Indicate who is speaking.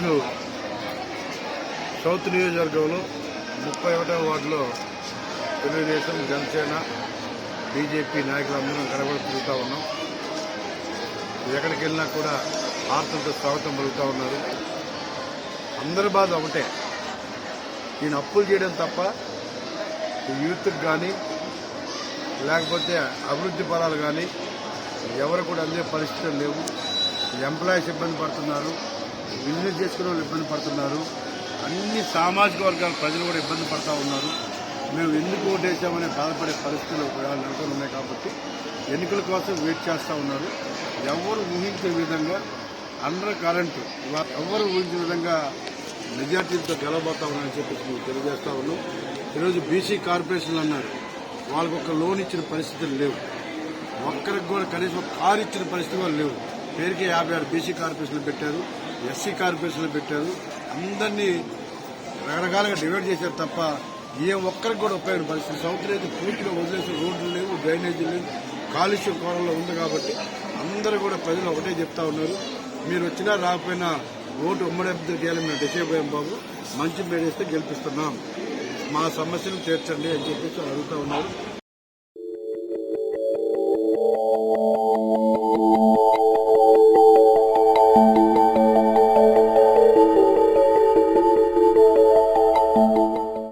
Speaker 1: ఈరోజు సౌత్ నియోజకవర్గంలో 31వ వార్డులో తెలుగుదేశం, జనసేన, బీజేపీ నాయకులందరం కనబడి తిరుగుతూ ఉన్నాం. ఎక్కడికి వెళ్ళినా కూడా ఆర్తలతో స్వాగతం పలుకుతూ ఉన్నారు. అందరి బాధ ఒకటే, ఈయన అప్పులు చేయడం తప్ప యూత్కి కానీ లేకపోతే అభివృద్ధి ఫలాలు కానీ ఎవరు కూడా అందే పరిస్థితులు లేవు. ఎంప్లాయీస్ ఇబ్బంది పడుతున్నారు, బిజినెస్ చేసుకునే వాళ్ళు ఇబ్బంది పడుతున్నారు, అన్ని సామాజిక వర్గాల ప్రజలు కూడా ఇబ్బంది పడుతూ ఉన్నారు. మేము ఎందుకు ఓటేసామనే బాధపడే పరిస్థితులు నెలకొని ఉన్నాయి. కాబట్టి ఎన్నికల కోసం వెయిట్ చేస్తూ ఉన్నారు. ఎవరు ఊహించే విధంగా అండర్ కరెంటు ఎవరు ఊహించే విధంగా మెజార్టీలతో గెలవబోతా ఉన్నారని చెప్పేసి మేము తెలియజేస్తా ఉన్నాం. ఈరోజు బీసీ కార్పొరేషన్లు అన్నారు, వాళ్ళకు ఒక లోన్ ఇచ్చిన పరిస్థితులు లేవు. ఒక్కరికి కూడా కనీసం ఒక కారు ఇచ్చిన పరిస్థితులు కూడా లేవు. పేరుకి 56 బీసీ కార్పొరేషన్లు పెట్టారు, ఎస్సీ కార్పొరేషన్లు పెట్టారు. అందరినీ రకరకాలుగా డివైడ్ చేశారు తప్ప ఏ ఒక్కరికి కూడా ఉపయోగపడిన పరిస్థితి. సౌత్ అయితే పూర్తిగా వదిలేసి రోడ్లు లేవు, డ్రైనేజీలు లేవు, కాలుష్య కోణంలో ఉంది. కాబట్టి అందరూ కూడా ప్రజలు ఒకటే చెప్తా ఉన్నారు, మీరు వచ్చినా రాకపోయినా ఓటు ఉమ్మడి అభ్యర్థి చేయాలని మేము డిసైడ్ అయ్యాం బాబు, మంచి మేడేస్తే గెలిపిస్తున్నాం, మా సమస్యను తీర్చండి అని చెప్పేసి అడుగుతా ఉన్నారు.